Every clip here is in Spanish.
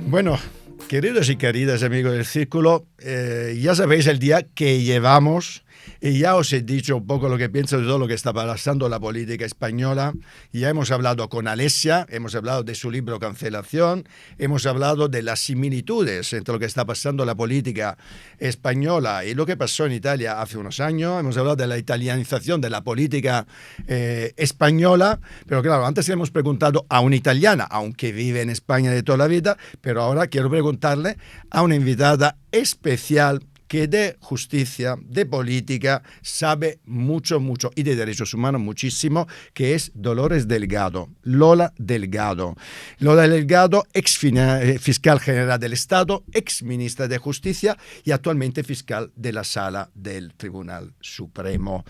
Bueno, queridos y queridas amigos del Círculo, ya sabéis el día que llevamos y ya os he dicho un poco lo que pienso de todo lo que está pasando en la política española. Ya hemos hablado con Alessia, hemos hablado de su libro Cancelación, hemos hablado de las similitudes entre lo que está pasando en la política española y lo que pasó en Italia hace unos años. Hemos hablado de la italianización de la política española, pero claro, antes le hemos preguntado a una italiana, aunque vive en España de toda la vida, pero ahora quiero preguntarle a una invitada especial que de justicia, de política, sabe mucho, mucho, y de derechos humanos muchísimo, que es Dolores Delgado, Lola Delgado. Lola Delgado, fiscal general del Estado, ex ministra de Justicia y actualmente fiscal de la Sala del Tribunal Supremo.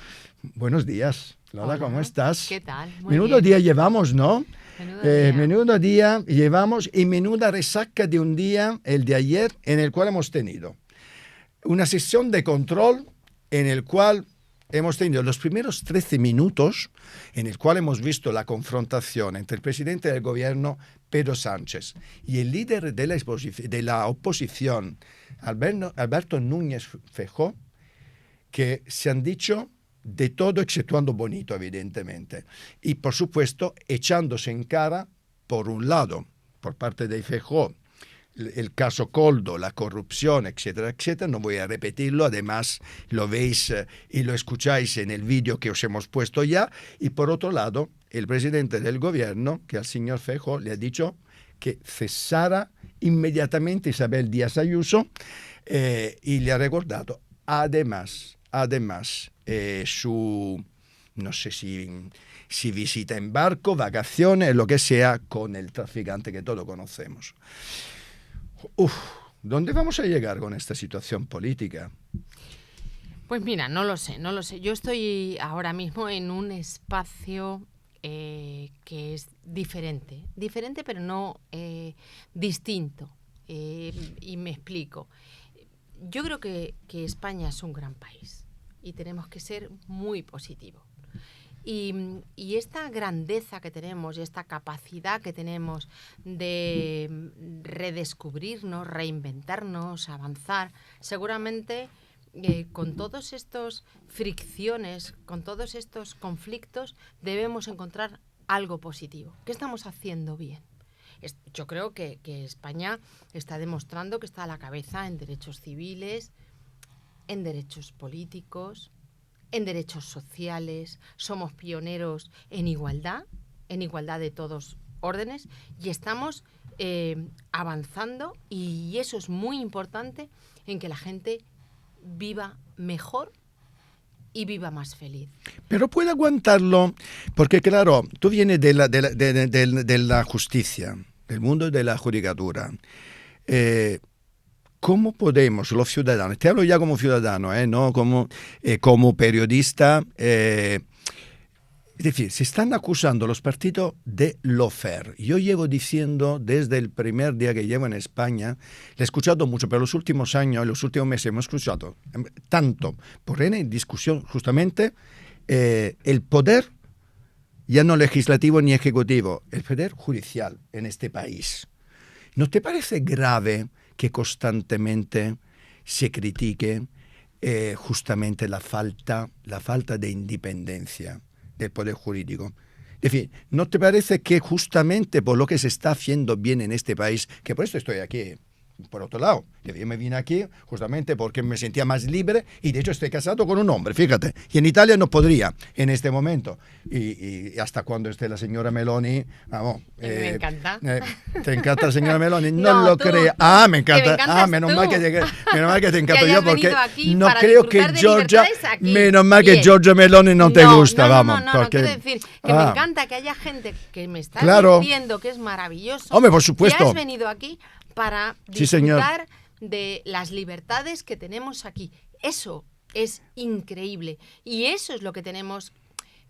Buenos días, Lola. Hola, ¿cómo estás? ¿Qué tal? Menudo día llevamos, ¿no? Menudo día llevamos y menuda resaca de un día, el de ayer, en el cual hemos tenido una sesión de control en el cual hemos tenido los primeros 13 minutos en el cual hemos visto la confrontación entre el presidente del gobierno, Pedro Sánchez, y el líder de la oposición, Alberto Núñez Feijóo, que se han dicho de todo exceptuando bonito, evidentemente. Y, por supuesto, echándose en cara, por un lado, por parte de Feijóo, el caso Coldo, la corrupción, etcétera, etcétera. No voy a repetirlo, además lo veis y lo escucháis en el vídeo que os hemos puesto ya. Y por otro lado, el presidente del gobierno, que al señor Feijóo le ha dicho que cesara inmediatamente Isabel Díaz Ayuso y le ha recordado, además, su, no sé si visita en barco, vacaciones, lo que sea, con el traficante que todos conocemos. ¿Dónde vamos a llegar con esta situación política? Pues mira, no lo sé. Yo estoy ahora mismo en un espacio que es diferente pero no distinto. Y me explico. Yo creo que España es un gran país y tenemos que ser muy positivos. Y esta grandeza que tenemos y esta capacidad que tenemos de redescubrirnos, reinventarnos, avanzar, seguramente con todos estos fricciones, con todos estos conflictos, debemos encontrar algo positivo. ¿Qué estamos haciendo bien? Yo creo que España está demostrando que está a la cabeza en derechos civiles, en derechos políticos, en derechos sociales, somos pioneros en igualdad de todos órdenes, y estamos avanzando, y eso es muy importante, en que la gente viva mejor y viva más feliz. Pero puede aguantarlo, porque claro, tú vienes de la justicia, del mundo de la judicatura. ¿Cómo podemos los ciudadanos, te hablo ya como ciudadano, no como periodista, es decir, se están acusando los partidos de lawfare? Yo llevo diciendo desde el primer día que llevo en España, le he escuchado mucho, pero los últimos años, los últimos meses hemos escuchado tanto poner en discusión justamente el poder, ya no legislativo ni ejecutivo, el poder judicial en este país. ¿No te parece grave que constantemente se critique justamente la falta de independencia del poder jurídico? Es decir, ¿no te parece que justamente por lo que se está haciendo bien en este país, que por esto estoy aquí, por otro lado, yo me vine aquí justamente porque me sentía más libre, y de hecho estoy casado con un hombre, fíjate, y en Italia no podría en este momento, y hasta cuando esté la señora Meloni, vamos, me encanta. ¿Te encanta la señora Meloni? No lo creo. Me encanta. Menos mal que te encanto yo, porque no creo que Giorgia, menos mal que Giorgia Meloni no te gusta, vamos. No, quiero decir que me encanta que haya gente que me está diciendo que es maravilloso. Hombre, por supuesto. Que has venido aquí para disfrutar de las libertades que tenemos aquí. Eso es increíble, y eso es lo que tenemos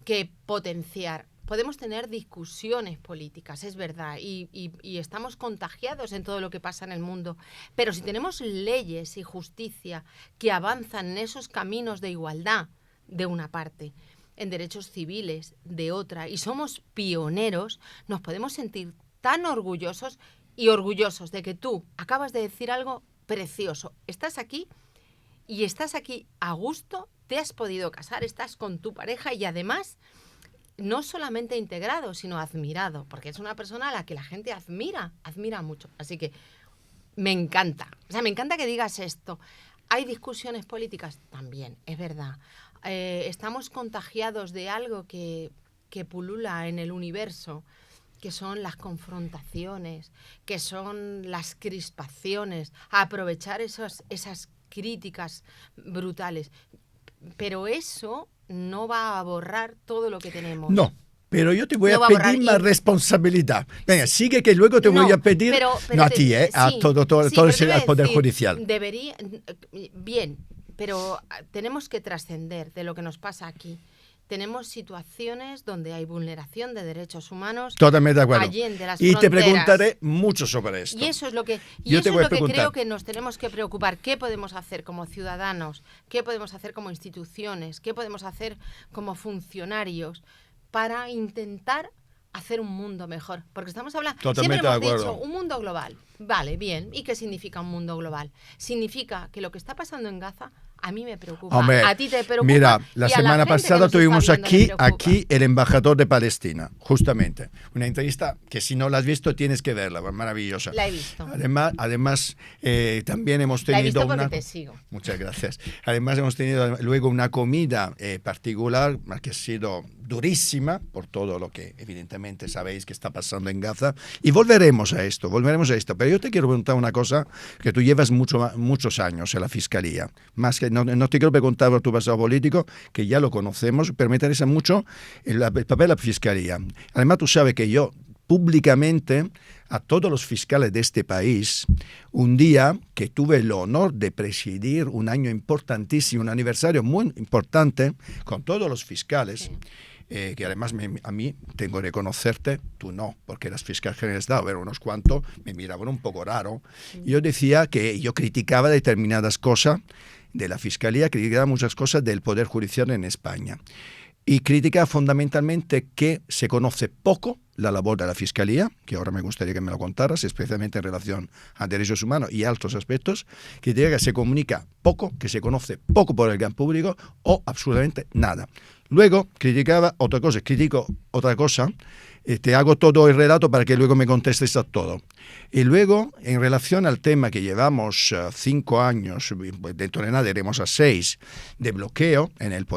que potenciar. Podemos tener discusiones políticas, es verdad, y estamos contagiados en todo lo que pasa en el mundo, pero si tenemos leyes y justicia que avanzan en esos caminos de igualdad, de una parte, en derechos civiles de otra, y somos pioneros, nos podemos sentir tan orgullosos y orgullosos de que tú acabas de decir algo precioso. Estás aquí a gusto, te has podido casar, estás con tu pareja y además no solamente integrado, sino admirado, porque es una persona a la que la gente admira mucho. Así que me encanta. O sea, me encanta que digas esto. ¿Hay discusiones políticas? También, es verdad. Estamos contagiados de algo que pulula en el universo, que son las confrontaciones, que son las crispaciones, aprovechar esas críticas brutales. Pero eso no va a borrar todo lo que tenemos. No. Pero yo te voy a pedir más responsabilidad. Venga, sigue que luego te voy a pedir, pero no a ti, a todo el Poder Judicial. Bien, pero tenemos que trascender de lo que nos pasa aquí. Tenemos situaciones donde hay vulneración de derechos humanos. Totalmente de acuerdo. Allende las y fronteras. Te preguntaré mucho sobre esto. Y eso es lo que, creo que nos tenemos que preocupar. ¿Qué podemos hacer como ciudadanos? ¿Qué podemos hacer como instituciones? ¿Qué podemos hacer como funcionarios para intentar hacer un mundo mejor? Porque estamos hablando, totalmente siempre hemos dicho un mundo global. Vale, bien. ¿Y qué significa un mundo global? Significa que lo que está pasando en Gaza a mí me preocupa. Hombre, a ti te preocupa. Mira, la semana pasada tuvimos aquí el embajador de Palestina, justamente. Una entrevista que si no la has visto tienes que verla, maravillosa. La he visto. Además también hemos tenido la he visto porque te sigo. Muchas gracias. Además hemos tenido luego una comida particular que ha sido durísima por todo lo que evidentemente sabéis que está pasando en Gaza. Y volveremos a esto. Pero yo te quiero preguntar una cosa, que tú llevas muchos años en la Fiscalía. Más que no te quiero preguntar por tu pasado político, que ya lo conocemos, pero me interesa mucho el papel de la Fiscalía. Además, tú sabes que yo públicamente a todos los fiscales de este país, un día que tuve el honor de presidir un año importantísimo, un aniversario muy importante con todos los fiscales, sí. Que además a mí tengo que reconocerte, tú no, porque eras fiscal general de Estado, a ver, unos cuantos me miraban un poco raro. Yo decía que yo criticaba determinadas cosas de la Fiscalía, criticaba muchas cosas del Poder Judicial en España. Y criticaba fundamentalmente que se conoce poco la labor de la Fiscalía, que ahora me gustaría que me lo contaras, especialmente en relación a derechos humanos y a otros aspectos, que se comunica poco, que se conoce poco por el gran público o absolutamente nada. Luego criticaba otra cosa, te hago todo el relato para que luego me contestes a todo. Y luego, en relación al tema que llevamos 5 años, dentro de nada iremos a 6, de bloqueo en el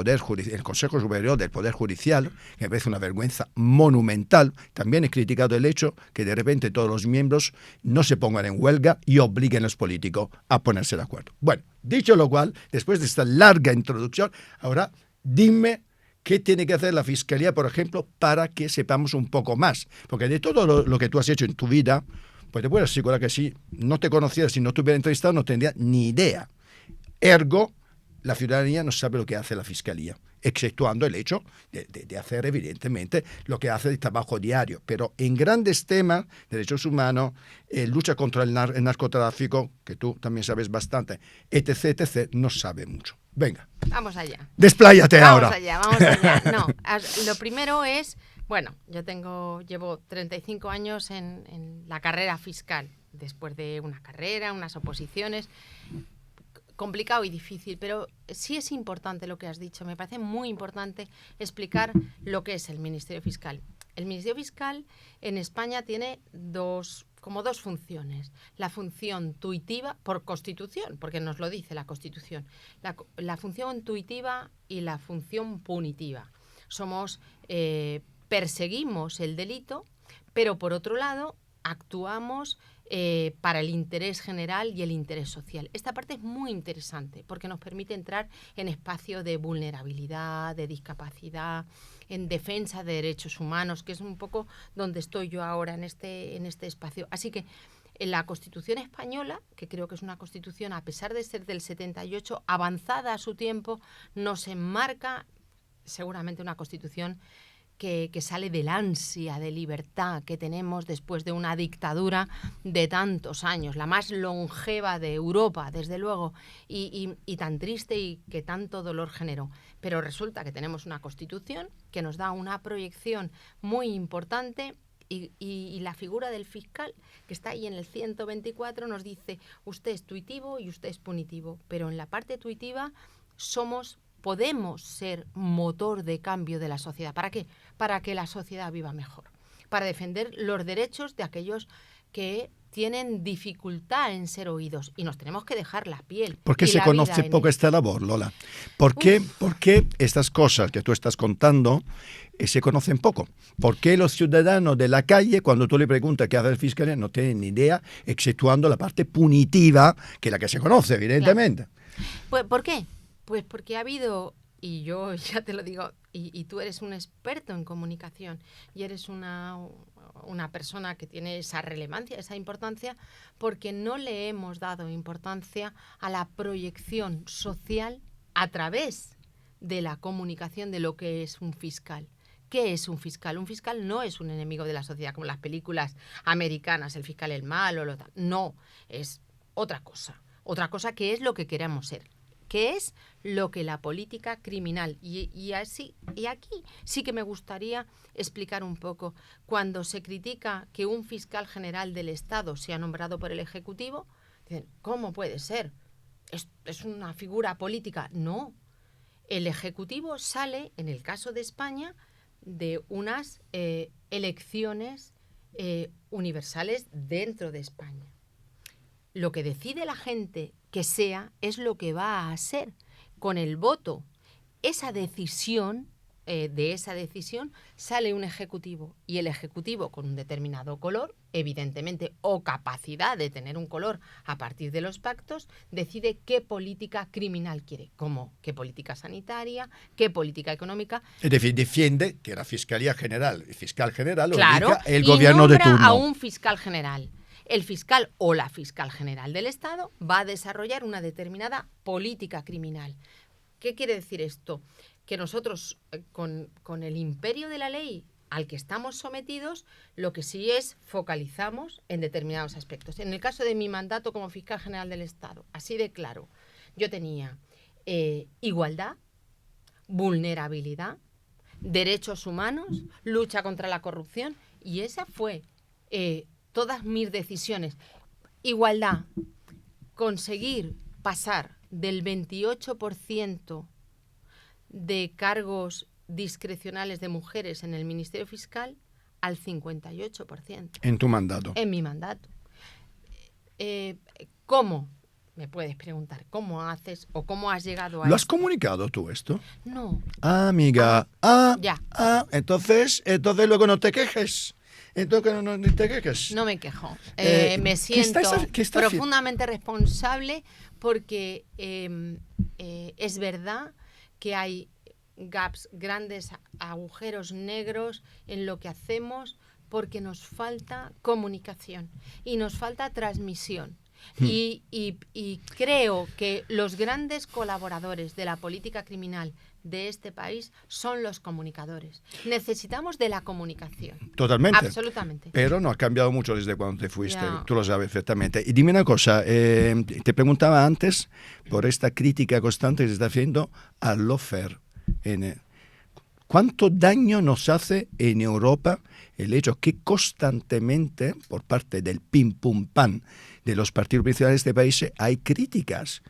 Consejo Superior del Poder Judicial, que me parece una vergüenza monumental, también he criticado el hecho que de repente todos los miembros no se pongan en huelga y obliguen a los políticos a ponerse de acuerdo. Bueno, dicho lo cual, después de esta larga introducción, ahora dime ¿qué tiene que hacer la Fiscalía, por ejemplo, para que sepamos un poco más? Porque de todo lo que tú has hecho en tu vida, pues te puedo asegurar que si no te conociera, si no te hubiera entrevistado, no tendría ni idea. Ergo, la ciudadanía no sabe lo que hace la Fiscalía, exceptuando el hecho de hacer, evidentemente, lo que hace el trabajo diario. Pero en grandes temas, derechos humanos, lucha contra el narcotráfico, que tú también sabes bastante, etc., no sabe mucho. Venga. Vamos allá. Despláyate ahora. Vamos allá. No, lo primero es, bueno, llevo 35 años en la carrera fiscal, después de una carrera, unas oposiciones, complicado y difícil, pero sí es importante lo que has dicho. Me parece muy importante explicar lo que es el Ministerio Fiscal. El Ministerio Fiscal en España tiene dos funciones. La función tuitiva, por Constitución, porque nos lo dice la Constitución, la función tuitiva y la función punitiva. Perseguimos el delito, pero por otro lado actuamos para el interés general y el interés social. Esta parte es muy interesante porque nos permite entrar en espacios de vulnerabilidad, de discapacidad, en defensa de derechos humanos, que es un poco donde estoy yo ahora en este espacio. Así que en la Constitución española, que creo que es una Constitución, a pesar de ser del 78, avanzada a su tiempo, nos enmarca seguramente una Constitución que sale del ansia de libertad que tenemos después de una dictadura de tantos años, la más longeva de Europa, desde luego, y tan triste y que tanto dolor generó. Pero resulta que tenemos una Constitución que nos da una proyección muy importante Y la figura del fiscal, que está ahí en el 124, nos dice, usted es tuitivo y usted es punitivo. Pero en la parte tuitiva podemos ser motor de cambio de la sociedad. ¿Para qué? Para que la sociedad viva mejor. Para defender los derechos de aquellos que tienen dificultad en ser oídos. Y nos tenemos que dejar la piel. ¿Por qué se conoce poco esta labor, Lola? ¿Por qué estas cosas que tú estás contando se conocen poco? ¿Por qué los ciudadanos de la calle, cuando tú le preguntas qué hace el fiscal, no tienen ni idea, exceptuando la parte punitiva, que es la que se conoce, evidentemente? Claro. Pues, ¿por qué? Pues porque ha habido, y yo ya te lo digo, y tú eres un experto en comunicación, y eres una persona que tiene esa relevancia, esa importancia, porque no le hemos dado importancia a la proyección social a través de la comunicación de lo que es un fiscal. ¿Qué es un fiscal? Un fiscal no es un enemigo de la sociedad, como las películas americanas, el fiscal es malo, no, es otra cosa que es lo que queremos ser, que es lo que la política criminal, y aquí sí que me gustaría explicar un poco, cuando se critica que un fiscal general del Estado sea nombrado por el Ejecutivo, dicen, ¿cómo puede ser? ¿Es una figura política? No, el Ejecutivo sale, en el caso de España, de unas elecciones universales dentro de España. Lo que decide la gente que sea es lo que va a ser con el voto. Esa decisión, de esa decisión sale un ejecutivo, y el ejecutivo con un determinado color, evidentemente, o capacidad de tener un color a partir de los pactos, decide qué política criminal quiere, como qué política sanitaria, qué política económica. Es decir, defiende que la Fiscalía General, el fiscal general, claro, lo indica el gobierno de turno. A un fiscal general. El fiscal o la fiscal general del Estado va a desarrollar una determinada política criminal. ¿Qué quiere decir esto? Que nosotros, con el imperio de la ley al que estamos sometidos, lo que sí es focalizamos en determinados aspectos. En el caso de mi mandato como fiscal general del Estado, así de claro, yo tenía igualdad, vulnerabilidad, derechos humanos, lucha contra la corrupción, y esa fue todas mis decisiones. Igualdad, conseguir pasar del 28% de cargos discrecionales de mujeres en el Ministerio Fiscal al 58%. En tu mandato. En mi mandato. ¿Cómo? Me puedes preguntar, ¿cómo haces o cómo has llegado a ¿Lo has comunicado tú esto? No. Ah, amiga. Ya. Entonces luego no te quejes. Entonces no te quejes. No me quejo. Me siento profundamente responsable porque es verdad que hay gaps, grandes agujeros negros en lo que hacemos, porque nos falta comunicación y nos falta transmisión. Y creo que los grandes colaboradores de la política criminal de este país son los comunicadores. Necesitamos de la comunicación. Totalmente. Absolutamente. Pero no ha cambiado mucho desde cuando te fuiste, Ya. tú lo sabes perfectamente. Y dime una cosa, te preguntaba antes por esta crítica constante que se está haciendo al lawfare. ¿Cuánto daño nos hace en Europa el hecho que constantemente, por parte del pim pum pam de los partidos principales de este país, hay críticas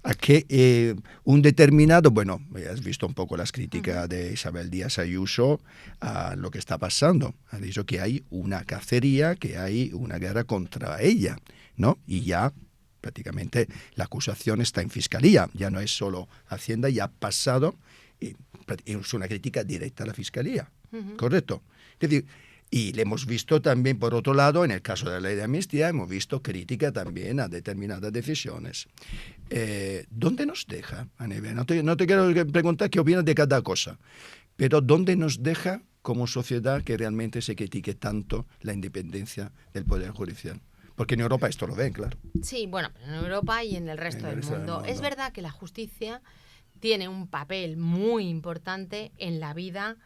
a que un determinado, bueno, has visto un poco las críticas de Isabel Díaz Ayuso a lo que está pasando. Ha dicho que hay una cacería, que hay una guerra contra ella, ¿no? Y ya prácticamente la acusación está en Fiscalía, ya no es solo Hacienda, ya ha pasado, es una crítica directa a la Fiscalía, ¿correcto? Es decir, y le hemos visto también, por otro lado, en el caso de la ley de amnistía, hemos visto crítica también a determinadas decisiones. ¿Dónde nos deja, Aneve? No te quiero preguntar qué opinas de cada cosa, pero ¿dónde nos deja como sociedad que realmente se critique tanto la independencia del Poder Judicial? Porque en Europa esto lo ven, claro. Sí, bueno, en Europa y en el resto del mundo. Es verdad que la justicia tiene un papel muy importante en la vida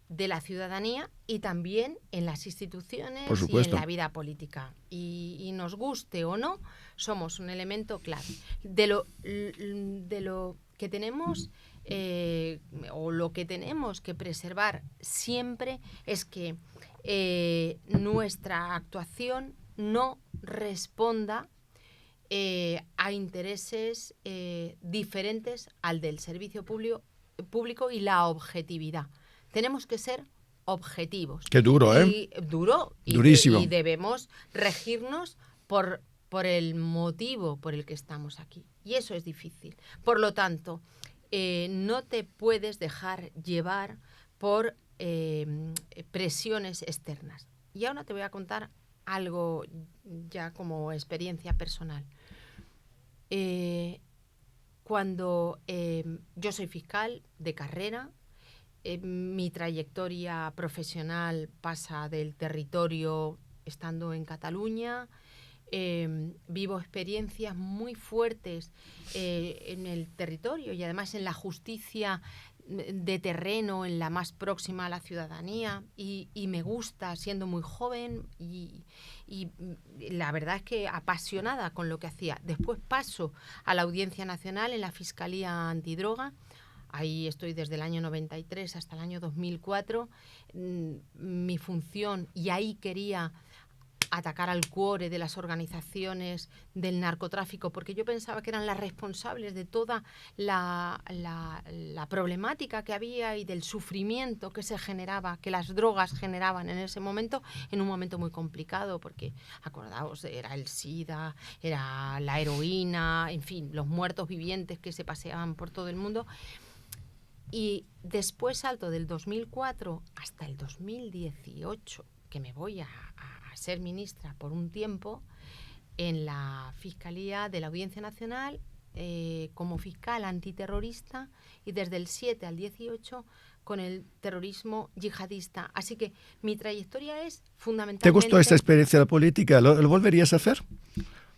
de la ciudadanía y también en las instituciones y en la vida política. Y nos guste o no, somos un elemento clave. De lo que tenemos o lo que tenemos que preservar siempre es que nuestra actuación no responda a intereses diferentes al del servicio público y la objetividad. Tenemos que ser objetivos. Qué duro, Duro. Durísimo. Y debemos regirnos por el motivo por el que estamos aquí. Y eso es difícil. Por lo tanto, no te puedes dejar llevar por presiones externas. Y ahora te voy a contar algo ya como experiencia personal. Cuando yo soy fiscal de carrera, mi trayectoria profesional pasa del territorio estando en Cataluña, vivo experiencias muy fuertes en el territorio y además en la justicia de terreno, en la más próxima a la ciudadanía, y me gusta, siendo muy joven y la verdad es que apasionada con lo que hacía. Después paso a la Audiencia Nacional en la Fiscalía Antidroga. Ahí estoy desde el año 93 hasta el año 2004. Mi función, y ahí quería atacar al cuore de las organizaciones del narcotráfico, porque yo pensaba que eran las responsables de toda la problemática que había y del sufrimiento que se generaba, que las drogas generaban en ese momento, en un momento muy complicado, porque acordaos, era el SIDA, era la heroína, en fin, los muertos vivientes que se paseaban por todo el mundo. Y después salto del 2004 hasta el 2018, que me voy a ser ministra por un tiempo en la Fiscalía de la Audiencia Nacional como fiscal antiterrorista, y desde el 7 al 18 con el terrorismo yihadista. Así que mi trayectoria es fundamentalmente... ¿Te gustó esta experiencia de la política? ¿Lo volverías a hacer?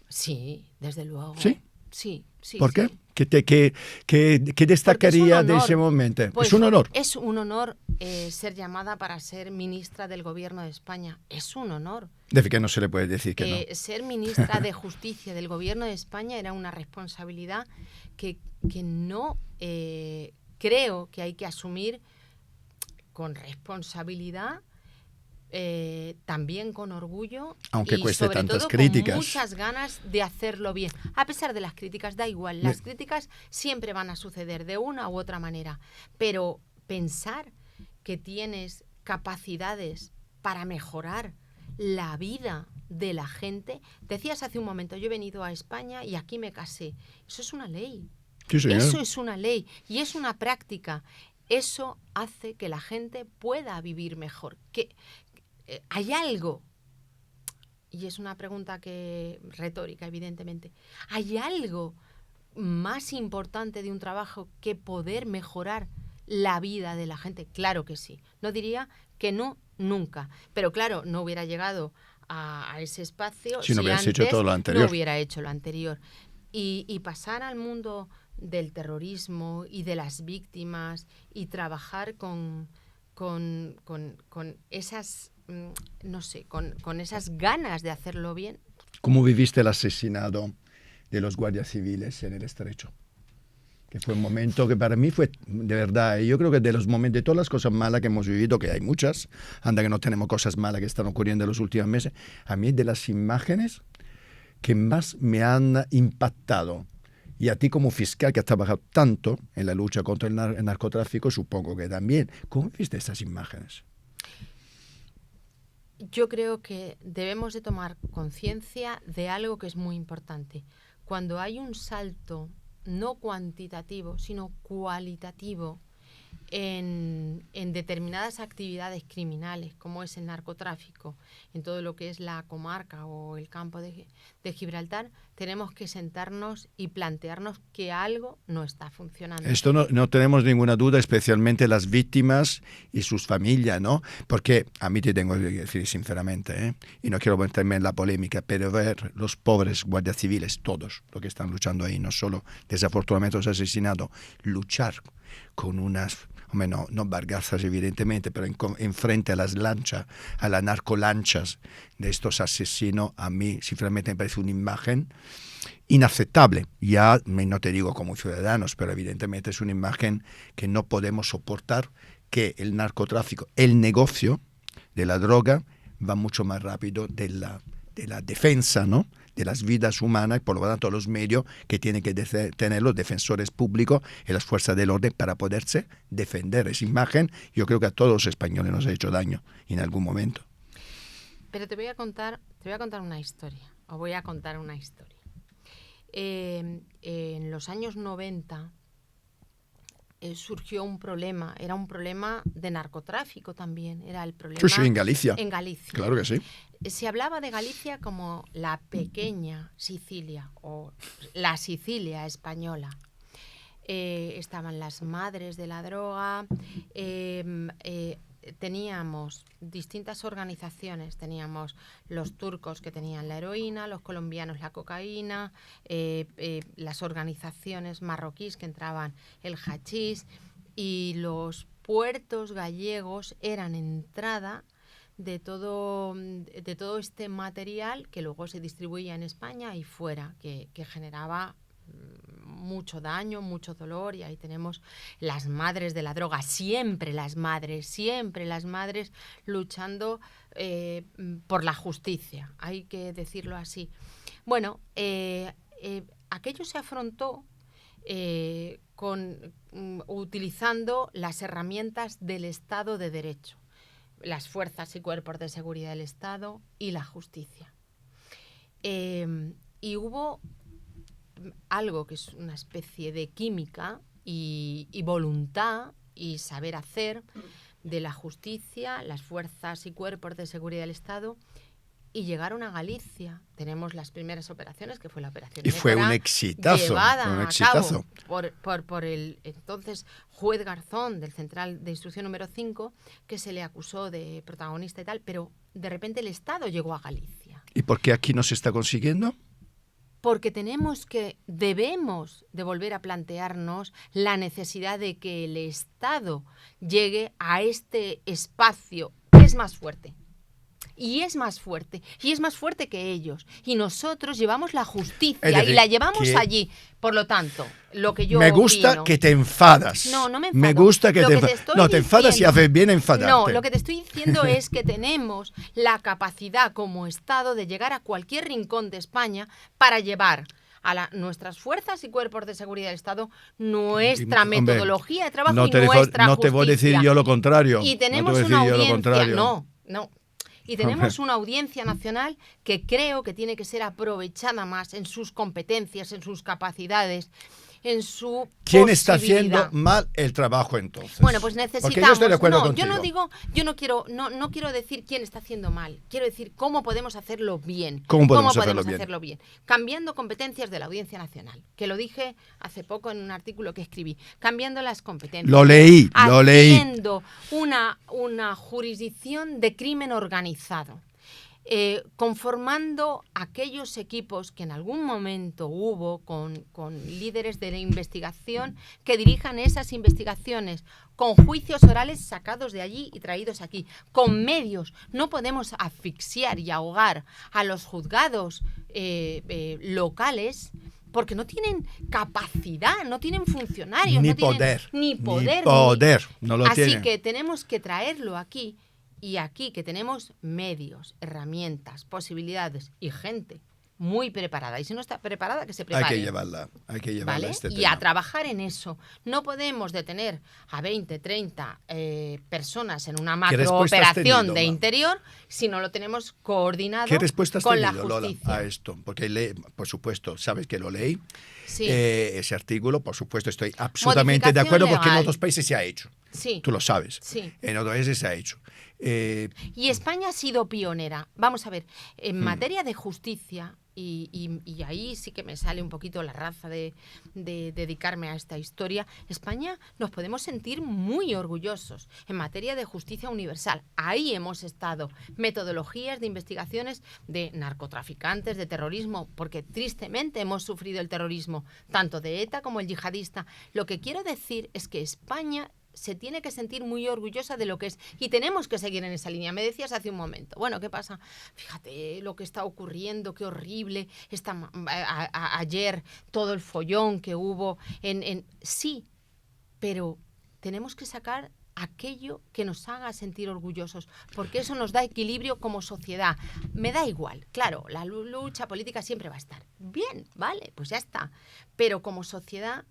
Sí, desde luego. ¿Sí? Sí. ¿Por qué? ¿Qué destacaría de ese momento? Pues es un honor. Es un honor ser llamada para ser ministra del Gobierno de España. Es un honor. De que no se le puede decir que no. Ser ministra de Justicia del Gobierno de España era una responsabilidad que no creo que hay que asumir con responsabilidad, también con orgullo, aunque y cueste sobre tantas todo críticas, con muchas ganas de hacerlo bien. A pesar de las críticas, da igual, las críticas siempre van a suceder de una u otra manera, pero pensar que tienes capacidades para mejorar la vida de la gente. Decías hace un momento, yo he venido a España y aquí me casé. Eso es una ley. Sí, señor. Eso es una ley y es una práctica. Eso hace que la gente pueda vivir mejor. Que hay algo, y es una pregunta retórica, evidentemente, ¿hay algo más importante de un trabajo que poder mejorar la vida de la gente? Claro que sí. No diría que no, nunca. Pero claro, no hubiera llegado a ese espacio si no hubieras antes hecho todo lo anterior. No hubiera hecho lo anterior. Y pasar al mundo del terrorismo y de las víctimas y trabajar con esas, no sé, con esas ganas de hacerlo bien. ¿Cómo viviste el asesinato de los guardias civiles en el Estrecho? Que fue un momento que para mí fue, de verdad, yo creo que de los momentos, de todas las cosas malas que hemos vivido, que hay muchas, anda que no tenemos cosas malas que están ocurriendo en los últimos meses, a mí de las imágenes que más me han impactado, y a ti como fiscal que has trabajado tanto en la lucha contra el narcotráfico, supongo que también, ¿cómo viste esas imágenes? Yo creo que debemos de tomar conciencia de algo que es muy importante. Cuando hay un salto no cuantitativo, sino cualitativo en determinadas actividades criminales, como es el narcotráfico, en todo lo que es la comarca o el campo de Gibraltar, tenemos que sentarnos y plantearnos que algo no está funcionando. Esto no tenemos ninguna duda, especialmente las víctimas y sus familias, ¿no? Porque a mí te tengo que decir sinceramente, y no quiero meterme en la polémica, pero ver los pobres guardias civiles, todos los que están luchando ahí, no solo desafortunadamente los asesinados, luchar con unas, hombre, no bargazas evidentemente, pero en frente a las lanchas, a las narcolanchas de estos asesinos, a mí sinceramente me parece una imagen inaceptable. Ya no te digo como ciudadanos, pero evidentemente es una imagen que no podemos soportar, que el narcotráfico, el negocio de la droga va mucho más rápido de la defensa, ¿no?, de las vidas humanas, y por lo tanto los medios que tienen que tener los defensores públicos y las fuerzas del orden para poderse defender. Esa imagen yo creo que a todos los españoles nos ha hecho daño en algún momento. Pero te voy a contar una historia, os voy a contar una historia. En los años 90 surgió un problema, era un problema de narcotráfico también, era el problema... Sí, en Galicia. En Galicia. Claro que sí. Se hablaba de Galicia como la pequeña Sicilia o la Sicilia española. Estaban las madres de la droga, teníamos distintas organizaciones, teníamos los turcos que tenían la heroína, los colombianos la cocaína, las organizaciones marroquíes que entraban el hachís, y los puertos gallegos eran entrada de todo este material que luego se distribuía en España y fuera, que generaba mucho daño, mucho dolor. Y ahí tenemos las madres de la droga, siempre las madres luchando por la justicia, hay que decirlo así. Bueno, aquello se afrontó utilizando las herramientas del Estado de Derecho, las fuerzas y cuerpos de seguridad del Estado y la justicia. Y hubo algo que es una especie de química y voluntad y saber hacer de la justicia, las fuerzas y cuerpos de seguridad del Estado, y llegaron a Galicia. Tenemos las primeras operaciones, que fue la operación y fue un exitazo, llevada a cabo por el entonces juez Garzón del Central de Instrucción número 5, que se le acusó de protagonista y tal, pero de repente el Estado llegó a Galicia. ¿Y por qué aquí no se está consiguiendo? Porque debemos de volver a plantearnos la necesidad de que el Estado llegue a este espacio que es más fuerte. Y es más fuerte que ellos. Y nosotros llevamos la justicia y la llevamos allí. Por lo tanto, lo que yo me gusta opino, que te enfadas. No me enfado. Me gusta que te enfadas. No, te enfadas y haces bien enfadarte. No, lo que te estoy diciendo es que tenemos la capacidad como Estado de llegar a cualquier rincón de España para llevar a nuestras fuerzas y cuerpos de seguridad del Estado nuestra metodología de trabajo y nuestra justicia. No te voy a decir yo lo contrario. Y tenemos una audiencia... No. Y tenemos una audiencia nacional que creo que tiene que ser aprovechada más en sus competencias, en sus capacidades, en su ¿Quién está haciendo mal el trabajo entonces? Bueno, pues necesitamos... Porque yo estoy de acuerdo contigo. No quiero decir quién está haciendo mal. Quiero decir cómo podemos hacerlo bien. ¿Cómo podemos hacerlo bien? Cambiando competencias de la Audiencia Nacional, que lo dije hace poco en un artículo que escribí. Cambiando las competencias. Lo leí. Haciendo una jurisdicción de crimen organizado. Conformando aquellos equipos que en algún momento hubo con líderes de la investigación que dirijan esas investigaciones, con juicios orales sacados de allí y traídos aquí, con medios. No podemos asfixiar y ahogar a los juzgados locales, porque no tienen capacidad, no tienen funcionarios, ni poder. No lo tienen. Así que tenemos que traerlo aquí. Y aquí que tenemos medios, herramientas, posibilidades y gente muy preparada. Y si no está preparada, que se prepare. Hay que llevarla ¿vale? Este y tema. a trabajar en eso. No podemos detener a 20, 30 personas en una macrooperación de interior si no lo tenemos coordinado ¿Qué respuesta has con tenido, la justicia? Lola, a esto? Porque, por supuesto, sabes que lo leí. Sí. Ese artículo, por supuesto, estoy absolutamente de acuerdo porque en otros países se ha hecho. Sí. Tú lo sabes. Sí. En otros países se ha hecho. Y España ha sido pionera. Vamos a ver, en materia de justicia, y ahí sí que me sale un poquito la raza de dedicarme a esta historia, España nos podemos sentir muy orgullosos en materia de justicia universal. Ahí hemos estado. Metodologías de investigaciones de narcotraficantes, de terrorismo, porque tristemente hemos sufrido el terrorismo, tanto de ETA como el yihadista. Lo que quiero decir es que España se tiene que sentir muy orgullosa de lo que es y tenemos que seguir en esa línea. Me decías hace un momento, bueno, ¿qué pasa? Fíjate lo que está ocurriendo, qué horrible. Ayer todo el follón que hubo sí, pero tenemos que sacar aquello que nos haga sentir orgullosos, porque eso nos da equilibrio como sociedad. Me da igual, claro, la lucha política siempre va a estar. Bien, vale, pues ya está. Pero como sociedad,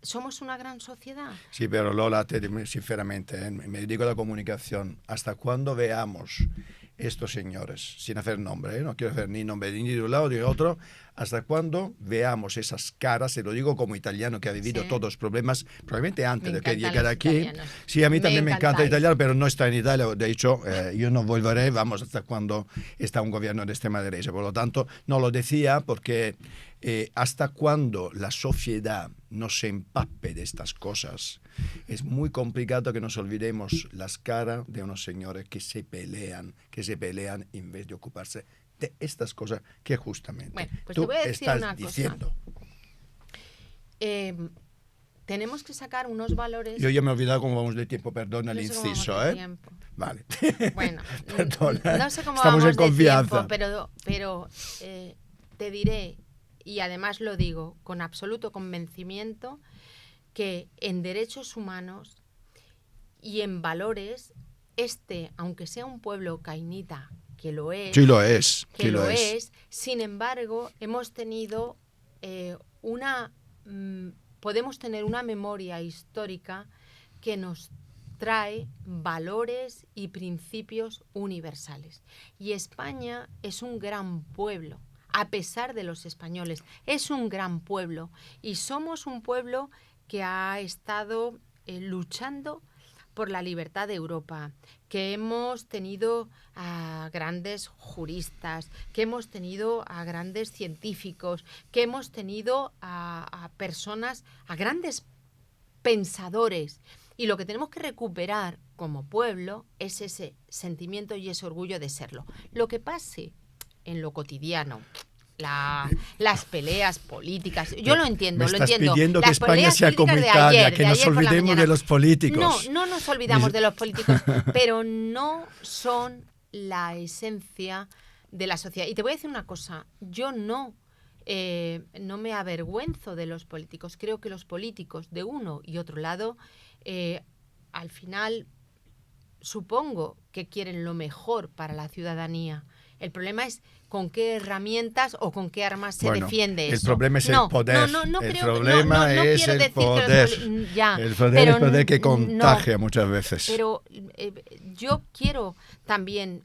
¿somos una gran sociedad? Sí, pero Lola, sinceramente, me dedico a la comunicación. ¿Hasta cuándo veamos estos señores, sin hacer nombre, no quiero hacer ni nombre ni de un lado ni de otro, hasta cuándo veamos esas caras, se lo digo como italiano que ha vivido todos los problemas, probablemente antes de que llegara aquí. Italianos. Sí, a mí también me encanta el italiano, pero no está en Italia. De hecho, yo no volveré, vamos, hasta cuando está un gobierno de extrema derecha. Por lo tanto, no lo decía porque hasta cuando la sociedad no se empape de estas cosas, es muy complicado que nos olvidemos las caras de unos señores que se pelean en vez de ocuparse de estas cosas que justamente bueno, pues tú te voy a decir estás una diciendo. Tenemos que sacar unos valores. Yo ya me he olvidado cómo vamos de tiempo, perdona el No sé cómo inciso, vamos de ¿eh? tiempo. Vale. Bueno, Perdona, no sé cómo estamos vamos en confianza. de tiempo, pero te diré, y además lo digo con absoluto convencimiento, que en derechos humanos y en valores, aunque sea un pueblo cainita, que lo es, Sí lo es, que sí lo lo es. es, sin embargo, hemos tenido podemos tener una memoria histórica que nos trae valores y principios universales. Y España es un gran pueblo, a pesar de los españoles, es un gran pueblo. Y somos un pueblo que ha estado luchando por la libertad de Europa, que hemos tenido a grandes juristas, que hemos tenido a grandes científicos, que hemos tenido a personas, a grandes pensadores. Y lo que tenemos que recuperar como pueblo es ese sentimiento y ese orgullo de serlo. Lo que pase en lo cotidiano, las peleas políticas, yo lo entiendo, Me lo estás entiendo. pidiendo que Las España peleas sea como políticas de Italia, ayer, que de nos ayer por la olvidemos mañana. de los políticos. No nos olvidamos de los políticos, pero no son la esencia de la sociedad. Y te voy a decir una cosa, yo no me avergüenzo de los políticos. Creo que los políticos de uno y otro lado, al final, supongo que quieren lo mejor para la ciudadanía. El problema es con qué herramientas o con qué armas se defiende eso. El problema es el poder. El problema es el poder. El poder es el poder que contagia muchas veces. Pero yo quiero también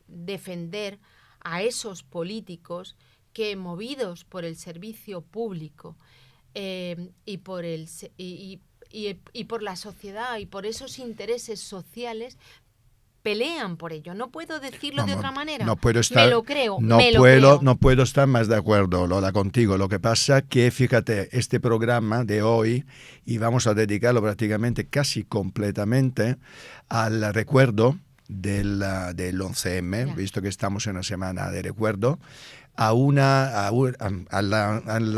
defender a esos políticos que, movidos por el servicio público y por la sociedad y por esos intereses sociales, pelean por ello. No puedo decirlo de otra manera. No puedo estar, me lo creo. No puedo estar más de acuerdo, Lola, contigo. Lo que pasa que, fíjate, este programa de hoy, y vamos a dedicarlo prácticamente casi completamente al recuerdo del 11M, visto que estamos en una semana de recuerdo, al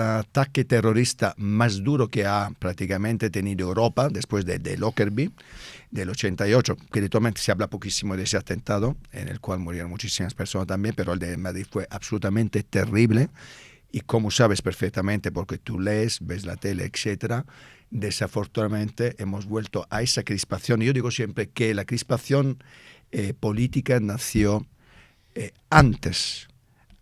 ataque terrorista más duro que ha prácticamente tenido Europa después de Lockerbie, del 88, que literalmente se habla poquísimo de ese atentado, en el cual murieron muchísimas personas también, pero el de Madrid fue absolutamente terrible. Y como sabes perfectamente, porque tú lees, ves la tele, etcétera, desafortunadamente hemos vuelto a esa crispación. Y yo digo siempre que la crispación política nació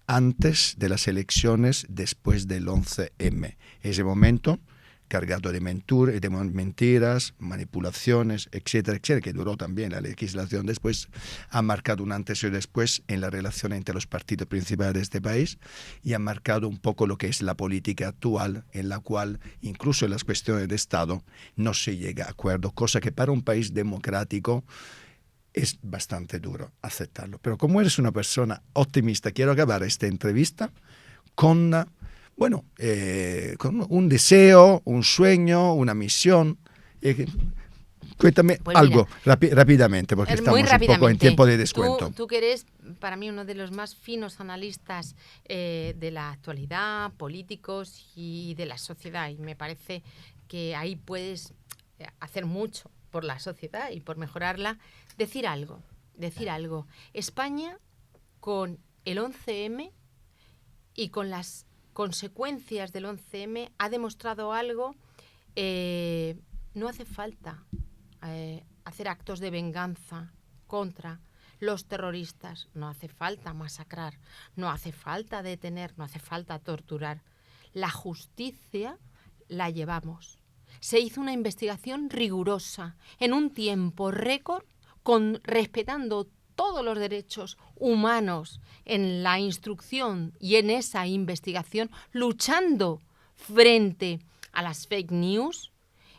antes de las elecciones, después del 11M. Ese momento cargado de mentiras, manipulaciones, etcétera, etcétera, que duró también la legislación después, ha marcado un antes y un después en la relación entre los partidos principales de este país y ha marcado un poco lo que es la política actual, en la cual incluso en las cuestiones de Estado no se llega a acuerdo, cosa que para un país democrático es bastante duro aceptarlo. Pero como eres una persona optimista, quiero acabar esta entrevista con un deseo, un sueño, una misión. Cuéntame pues algo rápidamente, porque estamos un poco en tiempo de descuento. Tú que eres, para mí, uno de los más finos analistas de la actualidad, políticos y de la sociedad, y me parece que ahí puedes hacer mucho por la sociedad y por mejorarla. Decir algo. España, con el 11M y con las consecuencias del 11M, ha demostrado algo. No hace falta hacer actos de venganza contra los terroristas. No hace falta masacrar, no hace falta detener, no hace falta torturar. La justicia la llevamos. Se hizo una investigación rigurosa, en un tiempo récord, respetando todos los derechos humanos en la instrucción y en esa investigación, luchando frente a las fake news,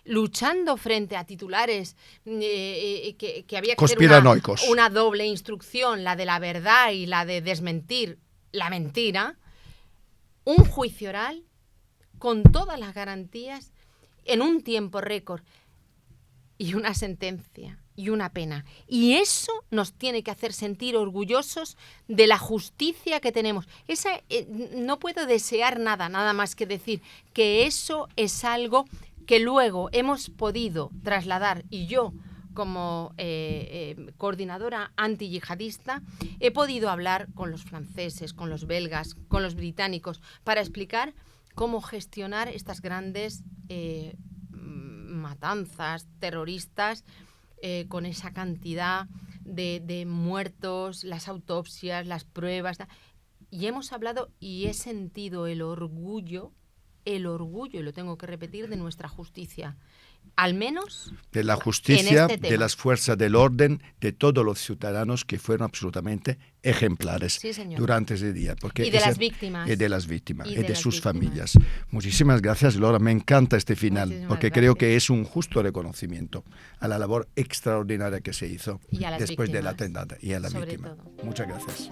luchando frente a titulares que había que hacer una doble instrucción, la de la verdad y la de desmentir la mentira. Un juicio oral con todas las garantías en un tiempo récord y una sentencia y una pena. Y eso nos tiene que hacer sentir orgullosos de la justicia que tenemos. No puedo desear nada más que decir que eso es algo que luego hemos podido trasladar, y yo como coordinadora antiyihadista he podido hablar con los franceses, con los belgas, con los británicos para explicar cómo gestionar estas grandes matanzas terroristas con esa cantidad de muertos, las autopsias, las pruebas. Y hemos hablado y he sentido el orgullo, y lo tengo que repetir, de nuestra justicia. Al menos de la justicia, de las fuerzas del orden, de todos los ciudadanos que fueron absolutamente ejemplares durante ese día. Y de las víctimas. Y de las víctimas, y de sus familias. Muchísimas gracias, Laura. Me encanta este final, porque creo que es un justo reconocimiento a la labor extraordinaria que se hizo después del atentado y a la víctima. Muchas gracias.